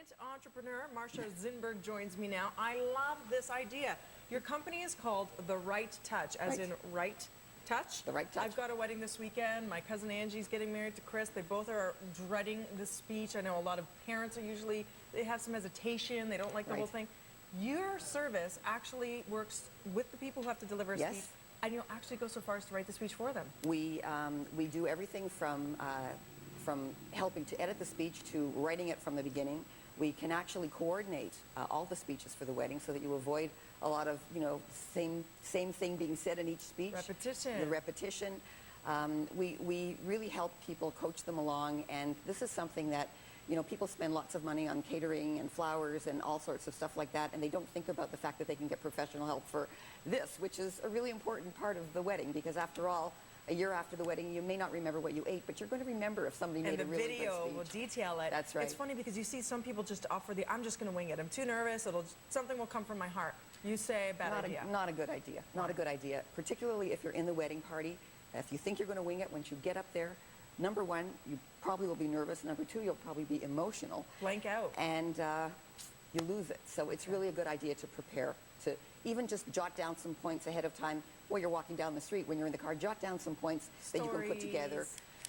brilliant entrepreneur, Marsha Zinberg, joins me now. I love this idea. Your company is called The Right Touch, as in right touch. The Right Touch. I've got a wedding this weekend. My cousin Angie's getting married to Chris. They both are dreading the speech. I know a lot of parents are usually, they have some hesitation. They don't like the whole thing. Your service actually works with the people who have to deliver a speech, and you'll actually go so far as to write the speech for them. We do everything from helping to edit the speech to writing it from the beginning. We can actually coordinate all the speeches for the wedding so that you avoid a lot of, same thing being said in each speech. Repetition. The repetition. We really help people, coach them along, and this is something that, people spend lots of money on catering and flowers and all sorts of stuff like that, and they don't think about the fact that they can get professional help for this, which is a really important part of the wedding, because after all, a year after the wedding, you may not remember what you ate, but you're going to remember if somebody made a really good speech. And the video will detail it. That's right. It's funny because you see some people just offer I'm just going to wing it. I'm too nervous. Something will come from my heart. You say, bad idea. Not a good idea. Not a good idea, particularly if you're in the wedding party. If you think you're going to wing it, once you get up there, number one, you probably will be nervous. Number two, you'll probably be emotional. Blank out. And you lose it. So it's really a good idea to prepare, to even just jot down some points ahead of time while you're walking down the street. When you're in the car, jot down some points that you can put together.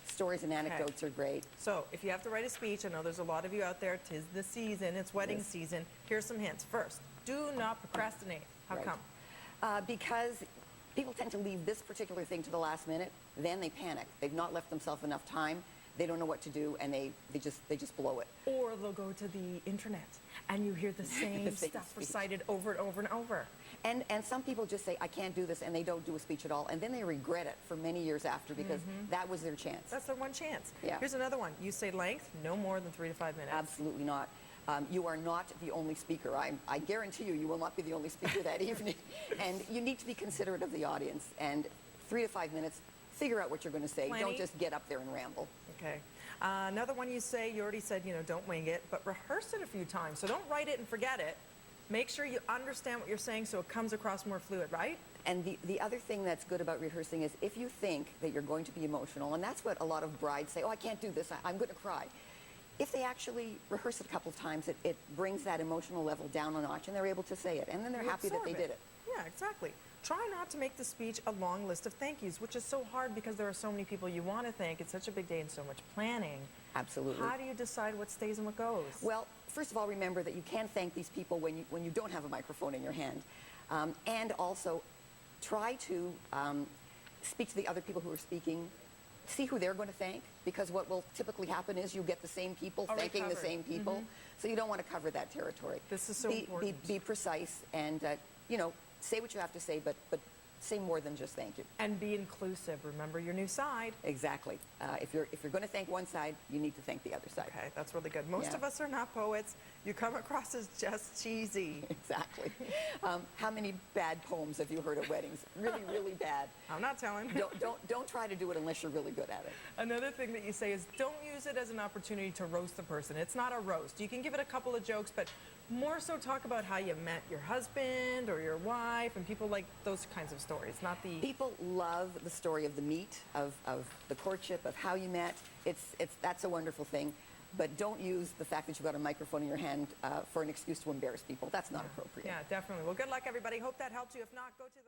Stories and anecdotes are great. So if you have to write a speech, I know there's a lot of you out there, 'tis the season, it's wedding season. Here's some hints. First, do not procrastinate. How come? Because people tend to leave this particular thing to the last minute, then they panic. They've not left themselves enough time. They don't know what to do, and they just blow it. Or they'll go to the internet, and you hear the same stuff recited over and over and over. And some people just say, I can't do this, and they don't do a speech at all, and then they regret it for many years after, because that was their chance. That's their one chance. Yeah. Here's another one. You say length, no more than 3 to 5 minutes. Absolutely not. You are not the only speaker. I guarantee you, you will not be the only speaker that evening. And you need to be considerate of the audience. And 3 to 5 minutes, figure out what you're going to say. Don't just get up there and ramble. Okay. Another one you say, you already said, don't wing it, but rehearse it a few times. So don't write it and forget it. Make sure you understand what you're saying so it comes across more fluid, right? And the other thing that's good about rehearsing is if you think that you're going to be emotional, and that's what a lot of brides say, oh, I can't do this, I'm going to cry. If they actually rehearse it a couple of times, it brings that emotional level down a notch, and they're able to say it, and then they're happy that they did it. Yeah, exactly. Try not to make the speech a long list of thank yous, which is so hard because there are so many people you want to thank. It's such a big day and so much planning. Absolutely. How do you decide what stays and what goes? Well, first of all, remember that you can thank these people when you don't have a microphone in your hand. And also, try to speak to the other people who are speaking. See who they're going to thank, because what will typically happen is you get the same people thanking the same people. So you don't want to cover that territory. This is so important. Be precise and, say what you have to say, but say more than just thank you. And be inclusive. Remember your new side. Exactly. If you're going to thank one side, you need to thank the other side. Okay, that's really good. Most of us are not poets. You come across as just cheesy. Exactly. How many bad poems have you heard at weddings? Really, really bad. I'm not telling. Don't try to do it unless you're really good at it. Another thing that you say is don't use it as an opportunity to roast the person. It's not a roast. You can give it a couple of jokes, but more so talk about how you met your husband or your wife, and people like those kinds of stories, not the... People love the story of the meet, of the courtship, of how you met. That's a wonderful thing. But don't use the fact that you've got a microphone in your hand for an excuse to embarrass people. That's not appropriate. Yeah, definitely. Well, good luck, everybody. Hope that helped you. If not, go to the...